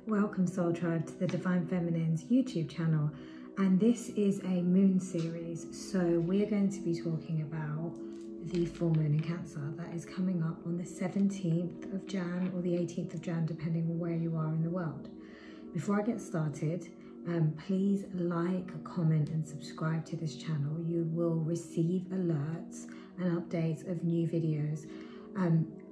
Welcome Soul Tribe to the Divine Feminine's YouTube channel, and this is a moon series. So we're going to be talking about the full moon in Cancer that is coming up on the 17th of Jan or the 18th of Jan, depending on where you are in the world. Before I get started, please like, comment and subscribe to this channel. You will receive alerts and updates of new videos.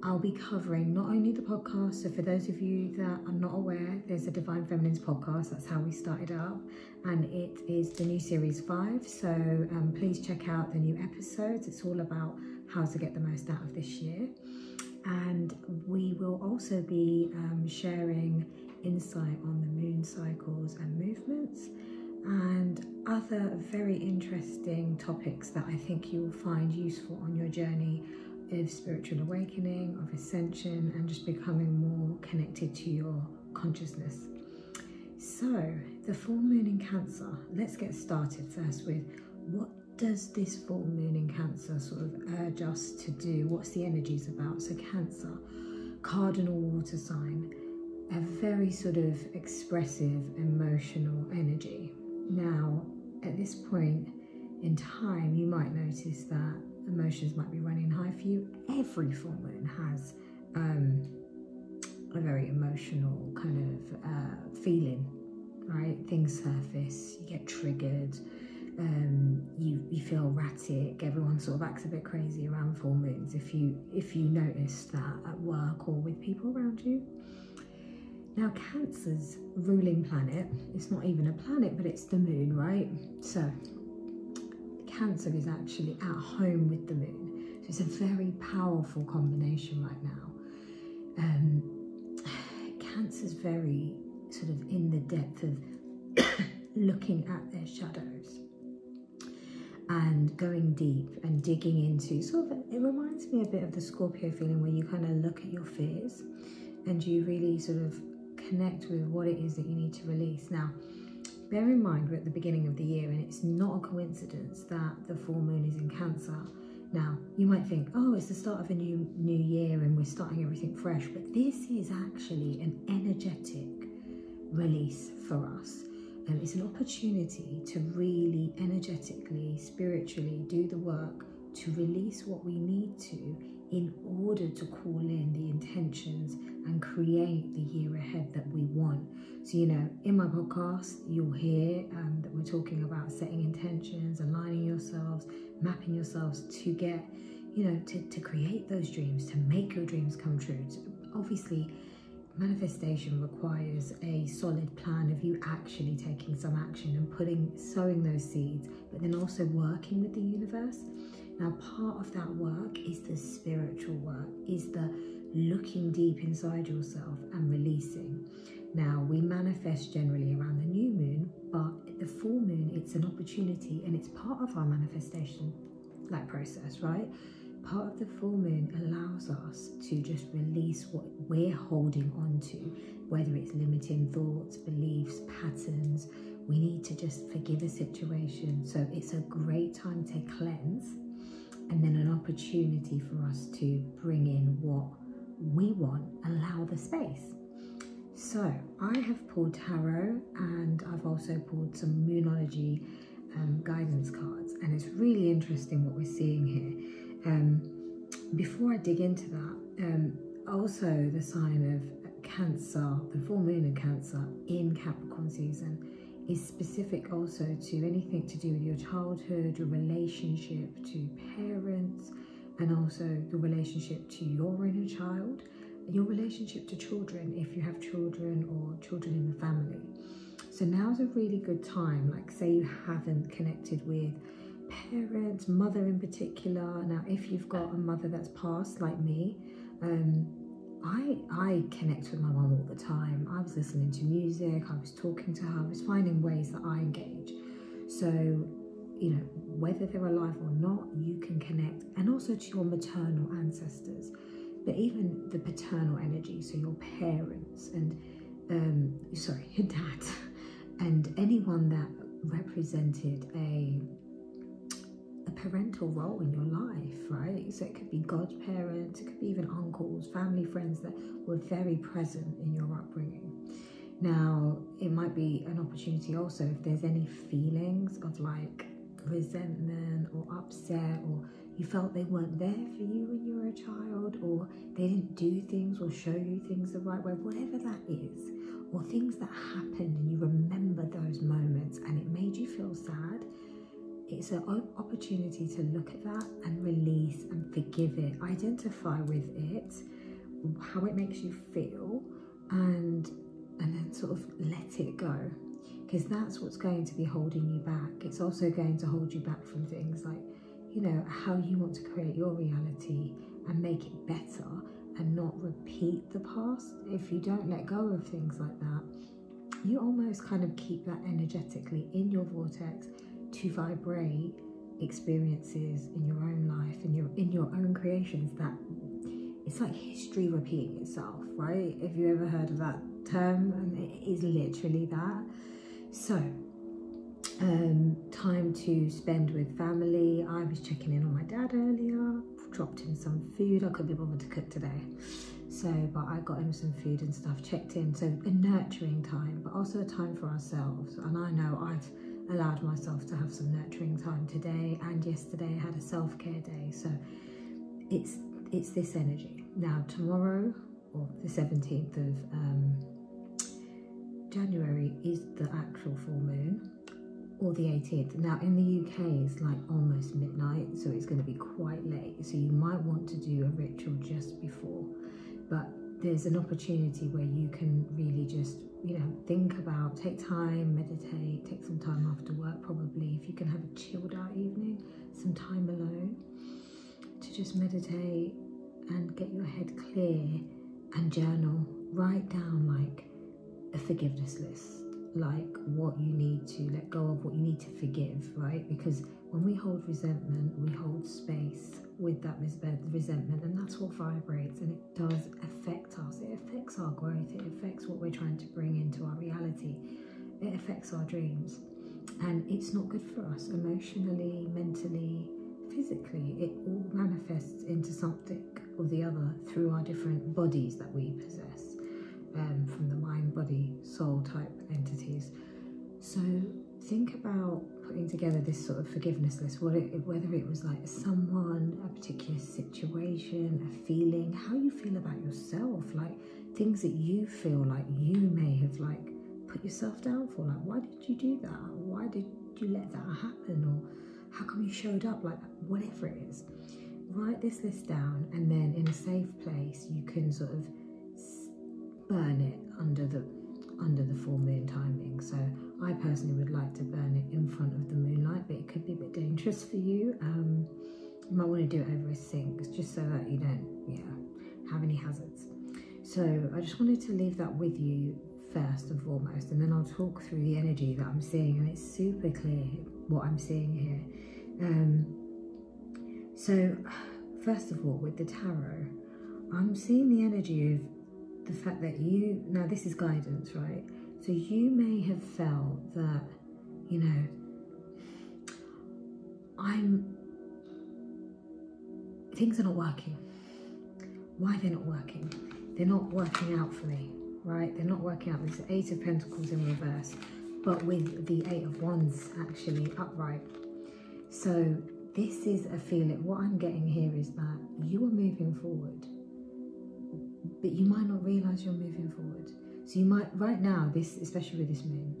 I'll be covering not only the podcast, so for those of you that are not aware, there's a Divine Feminine's podcast. That's how we started up, and it is the new series 5. So please check out the new episodes. It's all about how to get the most out of this year. And we will also be sharing insight on the moon cycles and movements and other very interesting topics that I think you will find useful on your journey of spiritual awakening, of ascension, and just becoming more connected to your consciousness. So the full moon in Cancer, let's get started first with what does this full moon in Cancer sort of urge us to do? What's the energies about? So Cancer, cardinal water sign, a very sort of expressive, emotional energy. Now, at this point in time, you might notice that emotions might be running high for you. Every full moon has a very emotional kind of feeling, right? Things surface, you get triggered, you feel erratic. Everyone sort of acts a bit crazy around full moons if you notice that at work or with people around you. Now, Cancer's ruling planet, it's not even a planet, but it's the moon, right? So Cancer is actually at home with the moon. So it's a very powerful combination right now. Cancer's very sort of in the depth of looking at their shadows and going deep and digging into sort of, it reminds me a bit of the Scorpio feeling where you kind of look at your fears and you really sort of connect with what it is that you need to release. Now, bear in mind we're at the beginning of the year, and it's not a coincidence that the full moon is in Cancer. Now, you might think, oh, it's the start of a new year and we're starting everything fresh, but this is actually an energetic release for us. It's an opportunity to really energetically, spiritually do the work to release what we need to in order to call in the intentions and create the year ahead that we want. So, you know, in my podcast, you'll hear that we're talking about setting intentions, aligning yourselves, mapping yourselves to get, you know, to create those dreams, to make your dreams come true. Obviously, manifestation requires a solid plan of you actually taking some action and sowing those seeds, but then also working with the universe. Now, part of that work is the spiritual work, is the looking deep inside yourself and releasing. Now, we manifest generally around the new moon, but the full moon, it's an opportunity and it's part of our manifestation process, right? Part of the full moon allows us to just release what we're holding on to, whether it's limiting thoughts, beliefs, patterns. We need to just forgive a situation. So it's a great time to cleanse, and then an opportunity for us to bring in what we want, allow the space. So I have pulled tarot, and I've also pulled some Moonology guidance cards, and it's really interesting what we're seeing here. Before I dig into that, also the sign of Cancer, the full moon in Cancer in Capricorn season is specific also to anything to do with your childhood, your relationship to parents, and also the relationship to your inner child, your relationship to children, if you have children or children in the family. So now's a really good time, like say you haven't connected with parents, mother in particular. Now, if you've got a mother that's passed like me, I connect with my mum all the time. I was listening to music, I was talking to her, I was finding ways that I engage. So, you know, whether they're alive or not, you can connect, and also to your maternal ancestors, but even the paternal energy, so your parents and your dad, and anyone that represented a parental role in your life, right? So it could be godparents, it could be even uncles, family, friends that were very present in your upbringing. Now, it might be an opportunity also if there's any feelings of like resentment or upset, or you felt they weren't there for you when you were a child, or they didn't do things or show you things the right way, whatever that is, or things that happened and you remember those moments and it made you feel sad. It's an opportunity to look at that and release and forgive it, identify with it, how it makes you feel, and then sort of let it go, because that's what's going to be holding you back. It's also going to hold you back from things like, you know, how you want to create your reality and make it better and not repeat the past. If you don't let go of things like that, you almost kind of keep that energetically in your vortex to vibrate experiences in your own life and in your own creations that it's like history repeating itself, right? If you ever heard of that term, and it is literally that. So time to spend with family. I was checking in on my dad earlier, dropped him some food. I couldn't be bothered to cook today, but I got him some food and stuff, checked in. So a nurturing time, but also a time for ourselves. And I know I've allowed myself to have some nurturing time today, and yesterday I had a self-care day. So it's this energy. Now tomorrow, or the 17th of January, is the actual full moon, or the 18th. Now in the UK it's like almost midnight, so it's going to be quite late, so you might want to do a ritual just before, but there's an opportunity where you can really just, you know, think about, take time, meditate, take some time after work, probably if you can have a chilled out evening, some time alone to just meditate and get your head clear and journal. Write down like a forgiveness list, like what you need to let go of, what you need to forgive, right? Because when we hold resentment, we hold space with that resentment, and that's what vibrates, and it does affect us. It affects our growth, it affects what we're trying to bring into our reality, it affects our dreams, and it's not good for us emotionally, mentally, physically. It all manifests into something or the other through our different bodies that we possess, from the mind, body, soul type entities. So think about putting together this sort of forgiveness list, whether it was like someone, a particular situation, a feeling, how you feel about yourself, like things that you feel like you may have like put yourself down for, like why did you do that, why did you let that happen, or how come you showed up like that, whatever it is. Write this list down, and then in a safe place you can sort of burn it under the full moon timing. So I personally would like to burn it in front of the moonlight, but it could be a bit dangerous for you. You might want to do it over a sink, just so that you don't have any hazards. So I just wanted to leave that with you first and foremost, and then I'll talk through the energy that I'm seeing, and it's super clear what I'm seeing here. So first of all, with the tarot, I'm seeing the energy of the fact that now this is guidance, right? So you may have felt that, you know, things are not working. Why they're not working? They're not working out for me, right? They're not working out. This is 8 of Pentacles in reverse, but with the 8 of Wands actually upright. So this is a feeling, what I'm getting here is that you are moving forward, but you might not realize you're moving forward. So you might, right now, especially with this moon,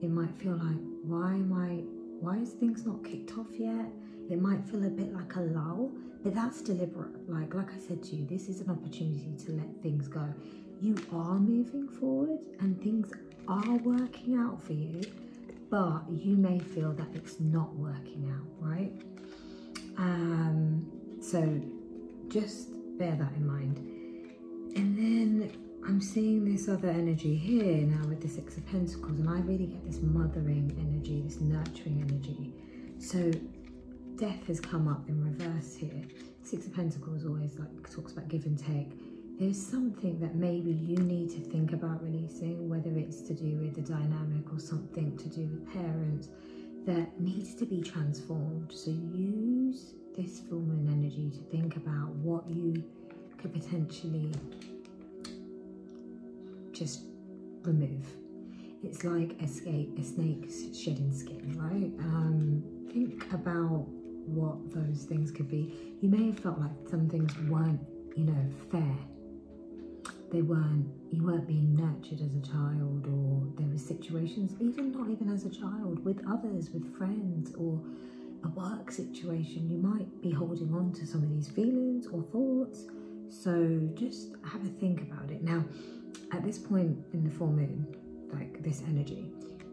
it might feel like, why is things not kicked off yet? It might feel a bit like a lull, but that's deliberate. Like I said to you, this is an opportunity to let things go. You are moving forward and things are working out for you, but you may feel that it's not working out, right? So just bear that in mind. And then I'm seeing this other energy here now with the 6 of Pentacles, and I really get this mothering energy, this nurturing energy. So death has come up in reverse here. 6 of Pentacles always like talks about give and take. There's something that maybe you need to think about releasing, whether it's to do with the dynamic or something to do with parents, that needs to be transformed. So use this full moon energy to think about what you could potentially just remove. It's like a snake shedding skin, right? Think about what those things could be. You may have felt like some things weren't, you know, fair. You weren't being nurtured as a child, or there were situations, not even as a child, with others, with friends, or a work situation. You might be holding on to some of these feelings or thoughts. So just have a think about it. Now, at this point in the full moon, like this energy,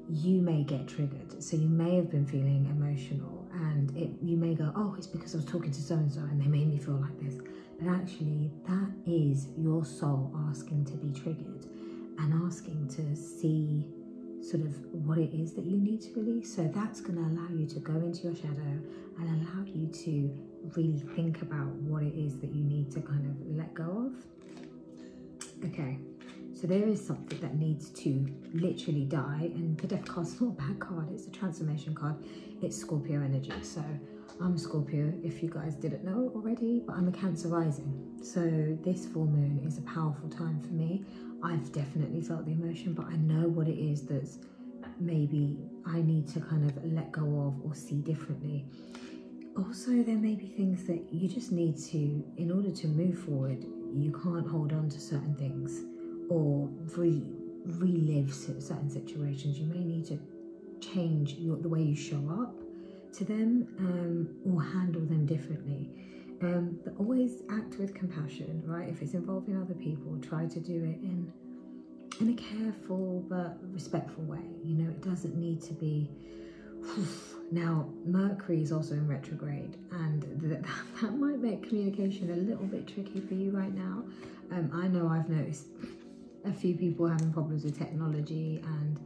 you may get triggered. So you may have been feeling emotional, and you may go, oh, it's because I was talking to so-and-so and they made me feel like this. But actually, that is your soul asking to be triggered and asking to see sort of what it is that you need to release. So that's going to allow you to go into your shadow and allow you to really think about what it is that you need to kind of let go of. Okay, so there is something that needs to literally die, and the Death card's not a bad card. It's a transformation card. It's Scorpio energy. So I'm a Scorpio, if you guys didn't know already, but I'm a Cancer rising. So this full moon is a powerful time for me. I've definitely felt the emotion, but I know what it is that's maybe I need to kind of let go of or see differently. Also, there may be things that you just need to, in order to move forward, you can't hold on to certain things or relive certain situations. You may need to change the way you show up to them, or handle them differently. But always act with compassion, right? If it's involving other people, try to do it in a careful but respectful way. You know, it doesn't need to be. Now, Mercury is also in retrograde, and that might make communication a little bit tricky for you right now. I know I've noticed a few people having problems with technology, and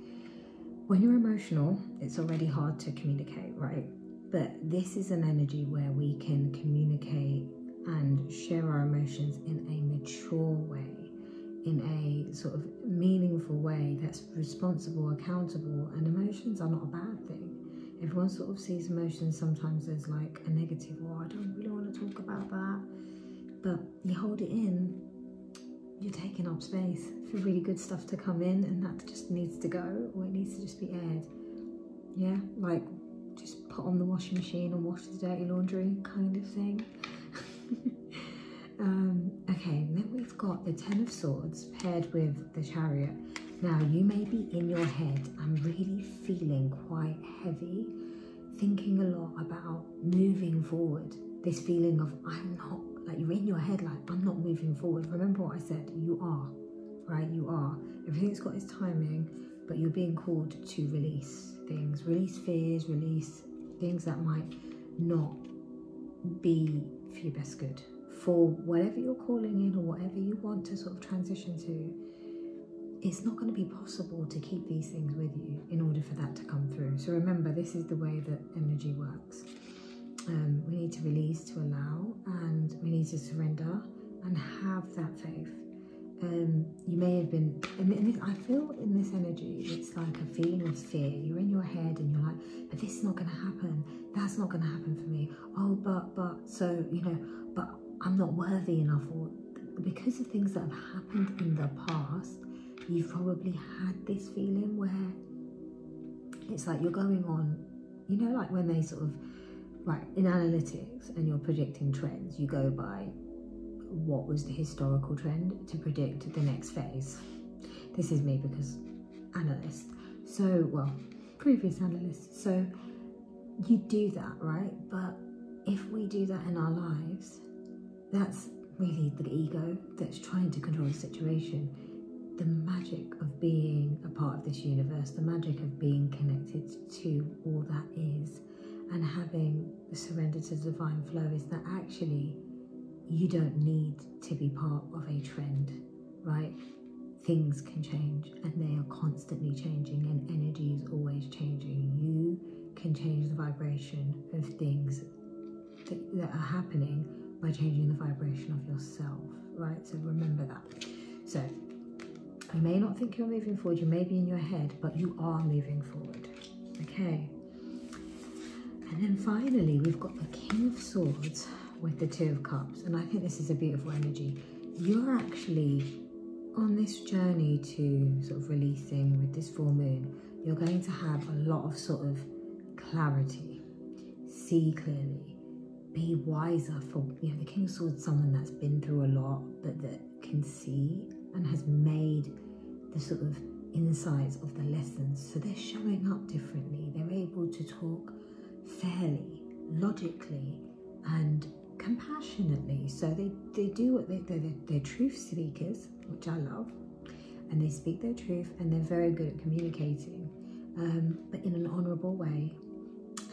when you're emotional, it's already hard to communicate, right? But this is an energy where we can communicate and share our emotions in a mature way, in a sort of meaningful way that's responsible, accountable, and emotions are not a bad thing. Everyone sort of sees emotions sometimes as like a negative, or I don't really want to talk about that. But you hold it in, you're taking up space for really good stuff to come in, and that just needs to go, or it needs to just be aired. Yeah, like just put on the washing machine and wash the dirty laundry kind of thing. Okay, then we've got the Ten of Swords paired with the Chariot. Now, you may be in your head and really feeling quite heavy, thinking a lot about moving forward. This feeling of, I'm not, like you're in your head like, I'm not moving forward. Remember what I said, you are, right? You are. Everything's got its timing, but you're being called to release things, release fears, release things that might not be for your best good. For whatever you're calling in or whatever you want to sort of transition to, it's not going to be possible to keep these things with you in order for that to come through. So remember, this is the way that energy works. We need to release, to allow, and we need to surrender and have that faith. You may have been, I feel in this energy, it's like a feeling of fear. You're in your head and you're like, but this is not going to happen. That's not going to happen for me. Oh, but, so, you know, but I'm not worthy enough. Or because of things that have happened in the past, you've probably had this feeling where it's like you're going on, you know, like when they sort of, right, in analytics and you're predicting trends, you go by what was the historical trend to predict the next phase. This is me because analyst. So, well, previous analyst. So you do that, right? But if we do that in our lives, that's really the ego that's trying to control the situation. The magic of being a part of this universe, the magic of being connected to all that is, and having the surrender to the divine flow is that actually you don't need to be part of a trend, right? Things can change, and they are constantly changing, and energy is always changing. You can change the vibration of things that are happening by changing the vibration of yourself, right? So remember that. So you may not think you're moving forward, you may be in your head, but you are moving forward, okay? And then finally, we've got the King of Swords with the Two of Cups, and I think this is a beautiful energy. You're actually on this journey to sort of releasing with this full moon, you're going to have a lot of sort of clarity, see clearly, be wiser. For, you know, the King of Swords is someone that's been through a lot, but that can see and has made the sort of insights of the lessons. So they're showing up differently. They're able to talk fairly, logically, and compassionately. So they do what they're truth seekers, which I love, and they speak their truth, and they're very good at communicating, but in an honourable way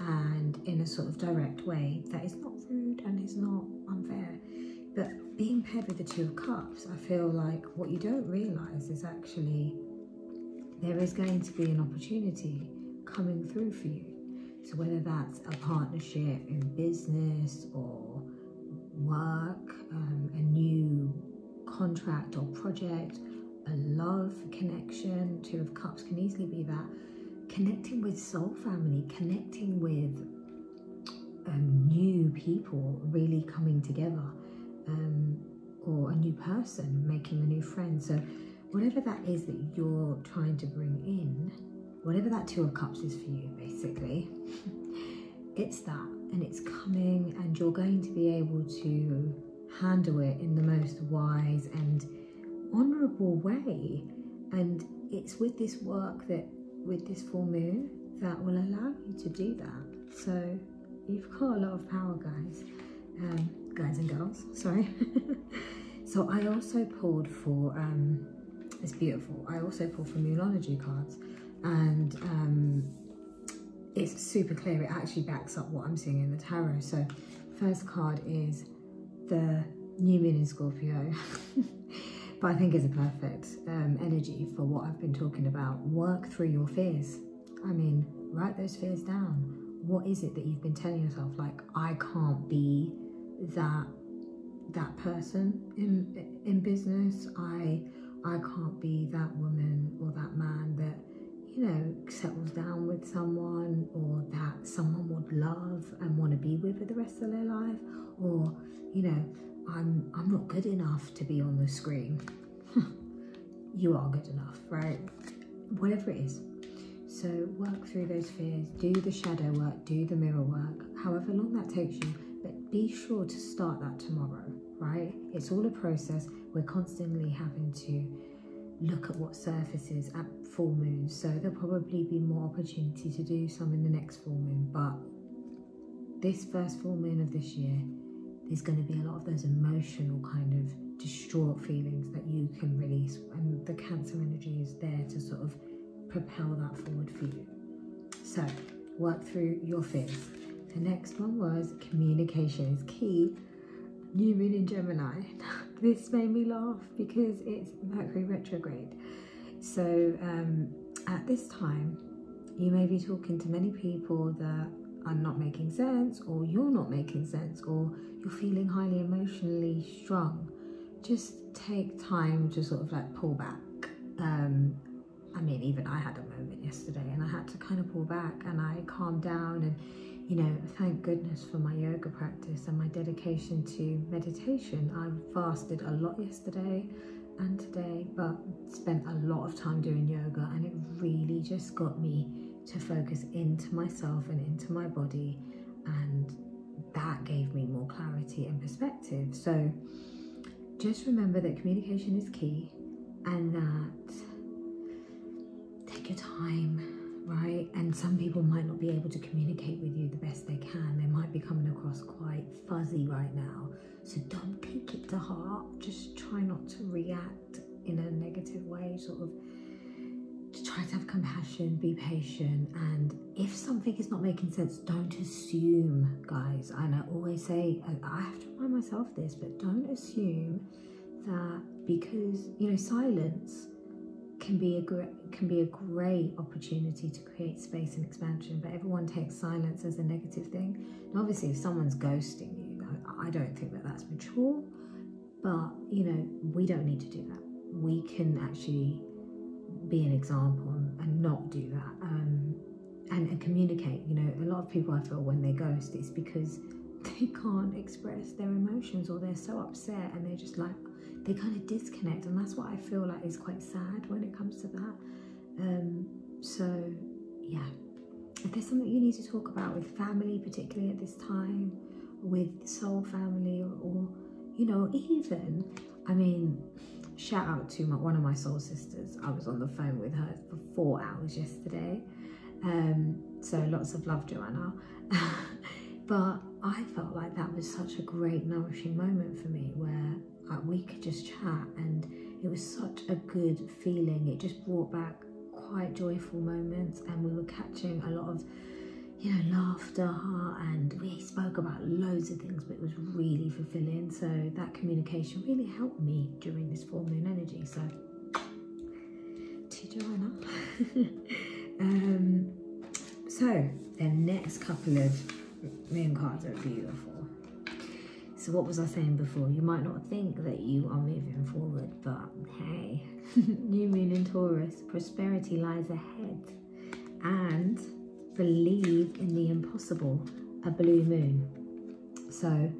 and in a sort of direct way that is not rude and is not unfair. But being paired with the Two of Cups, I feel like what you don't realise is actually there is going to be an opportunity coming through for you. So whether that's a partnership in business or work, a new contract or project, a love connection, Two of Cups can easily be that. Connecting with soul family, connecting with new people really coming together, or a new person making a new friend. So whatever that is that you're trying to bring in, whatever that Two of Cups is for you, basically, it's that, and it's coming, and you're going to be able to handle it in the most wise and honourable way. And it's with this work that, with this full moon, that will allow you to do that. So you've got a lot of power, guys. Guys and girls, sorry. So I also pulled for, it's beautiful, I also pulled for Moonology cards, and it's super clear. It actually backs up what I'm seeing in the tarot. So first card is the new moon in Scorpio, but I think it's a perfect energy for what I've been talking about. Work through your fears. I mean, write those fears down. What is it that you've been telling yourself? Like, I can't be that person in business. I can't be that woman or that man that, you know, settles down with someone, or that someone would love and want to be with for the rest of their life, or, you know, I'm not good enough to be on the screen. You are good enough, right? Whatever it is. So work through those fears, do the shadow work, do the mirror work, however long that takes you, but be sure to start that tomorrow, right? It's all a process. We're constantly having to look at what surfaces at full moons, so there'll probably be more opportunity to do some in the next full moon, but this first full moon of this year, there's going to be a lot of those emotional kind of distraught feelings that you can release, and the Cancer energy is there to sort of propel that forward for you. So work through your fears. The next one was communication is key. New moon in Gemini. This made me laugh because it's Mercury retrograde. So at this time, you may be talking to many people that are not making sense, or you're not making sense, or you're feeling highly emotionally strung. Just take time to sort of like pull back. I mean, even I had a moment yesterday, and I had to kind of pull back, and I calmed down, and, you know, thank goodness for my yoga practice and my dedication to meditation. I fasted a lot yesterday and today, but spent a lot of time doing yoga, and it really just got me to focus into myself and into my body, and that gave me more clarity and perspective. So just remember that communication is key, and that take your time, right? And some people might not be able to communicate with you the best they can. They might be coming across quite fuzzy right now. So don't take it to heart. Just try not to react in a negative way, sort of to try to have compassion, be patient. And if something is not making sense, don't assume, guys. And I always say, I have to remind myself this, but don't assume that because, you know, silence can be a great opportunity to create space and expansion, but everyone takes silence as a negative thing. And obviously, if someone's ghosting you, I don't think that that's mature, but, you know, we don't need to do that. We can actually be an example and not do that, and communicate. You know, a lot of people, I feel, when they ghost, it's because they can't express their emotions, or they're so upset and they're just like, they kind of disconnect, and that's what I feel like is quite sad when it comes to that. So yeah, if there's something you need to talk about with family, particularly at this time, with soul family, or you know, even, I mean, shout out to one of my soul sisters. I was on the phone with her for 4 hours yesterday. So lots of love, Joanna. But I felt like that was such a great, nourishing moment for me, where we could just chat, and it was such a good feeling. It just brought back quite joyful moments, and we were catching a lot of, you know, laughter, and we spoke about loads of things, but it was really fulfilling. So that communication really helped me during this full moon energy. So to Joanna. So the next couple of moon cards are beautiful. So what was I saying before? You might not think that you are moving forward, but hey, new moon in Taurus, prosperity lies ahead, and believe in the impossible, a blue moon. So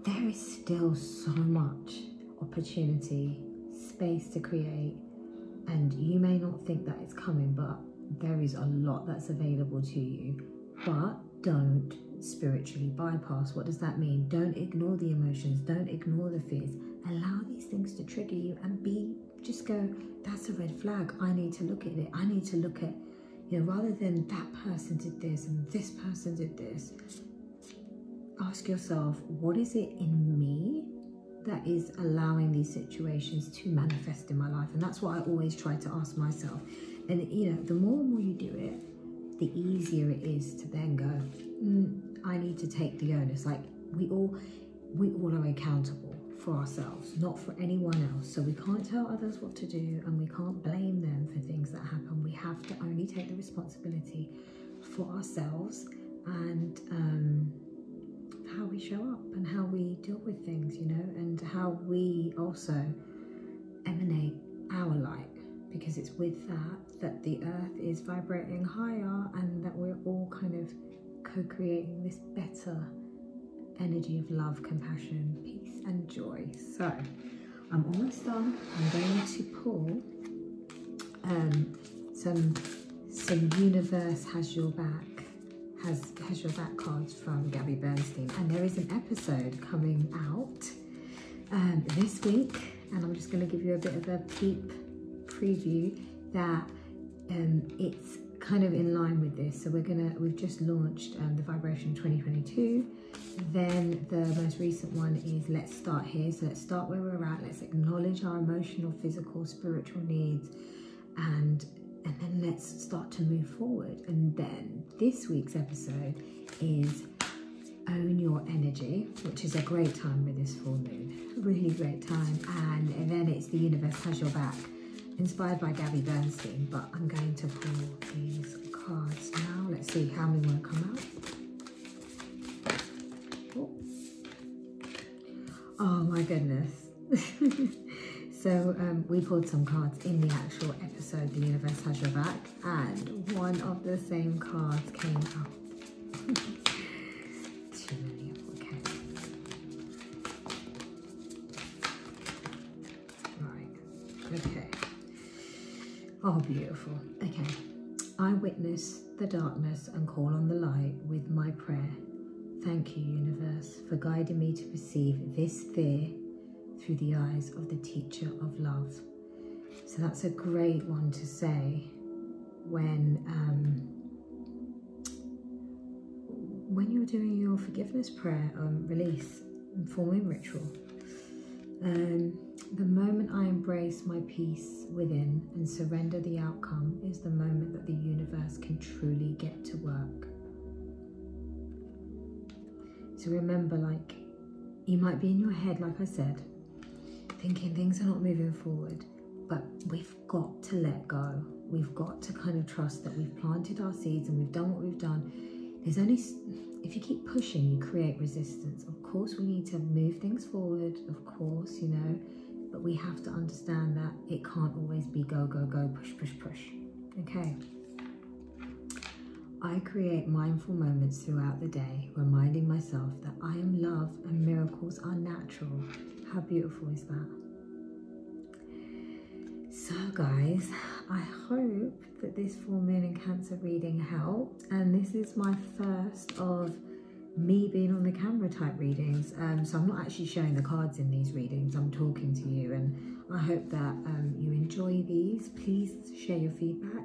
there is still so much opportunity, space to create, and you may not think that it's coming, but there is a lot that's available to you. But don't spiritually bypass. What does that mean? Don't ignore the emotions, don't ignore the fears. Allow these things to trigger you, and just go, that's a red flag, I need to look at it. I need to look at, you know, rather than that person did this and this person did this, ask yourself, what is it in me that is allowing these situations to manifest in my life? And that's what I always try to ask myself. And you know, the more and more you do it, the easier it is to then go, I need to take the onus. Like we all are accountable for ourselves, not for anyone else. So we can't tell others what to do, and we can't blame them for things that happen. We have to only take the responsibility for ourselves, and how we show up and how we deal with things, you know, and how we also emanate our light, because it's with that the earth is vibrating higher, and that we're all kind of co-creating this better energy of love, compassion, peace and joy. So I'm almost done. I'm going to pull some Universe Has Your Back cards from Gabby Bernstein, and there is an episode coming out this week, and I'm just going to give you a bit of a preview that it's kind of in line with this. So we've just launched the Vibration 2022. Then the most recent one is Let's Start Here. So let's start where we're at. Let's acknowledge our emotional, physical, spiritual needs, and then let's start to move forward. And then this week's episode is Own Your Energy, which is a great time with this full moon. Really great time. And then it's The Universe Has Your Back, inspired by Gabby Bernstein. But I'm going to pull these cards now. Let's see how many want to come out. Oh my goodness. So we pulled some cards in the actual episode, The Universe Has Your Back, and one of the same cards came out. Too many, okay. Right, okay. Oh, beautiful. Okay. I witness the darkness and call on the light with my prayer. Thank you, universe, for guiding me to perceive this fear through the eyes of the teacher of love. So that's a great one to say when you're doing your forgiveness prayer, release, full moon ritual. The moment I embrace my peace within and surrender the outcome is the moment that the universe can truly get to work. So remember, like, you might be in your head, like I said, thinking things are not moving forward, but we've got to let go. We've got to kind of trust that we've planted our seeds and we've done what we've done. There's only, if you keep pushing, you create resistance. Of course, we need to move things forward, of course, you know, but we have to understand that it can't always be go, go, go, push, push, push. Okay. I create mindful moments throughout the day, reminding myself that I am love and miracles are natural How beautiful is that? So guys, I hope that this full moon in Cancer reading helped, and this is my first of me being on the camera type readings, so I'm not actually showing the cards in these readings, I'm talking to you, and I hope that you enjoy these. Please share your feedback.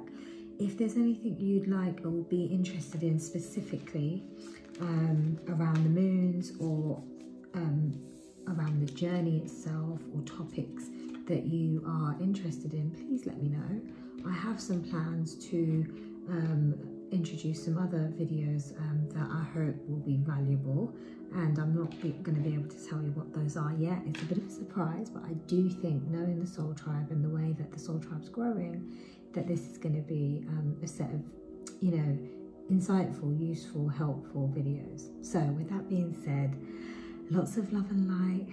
If there's anything you'd like or be interested in specifically around the moons, or around the journey itself, or topics that you are interested in, please let me know. I have some plans to introduce some other videos that I hope will be valuable, and I'm not going to be able to tell you what those are yet. It's a bit of a surprise, but I do think, knowing the soul tribe and the way that the soul tribe's growing, that this is going to be a set of, you know, insightful, useful, helpful videos. So with that being said, lots of love and light.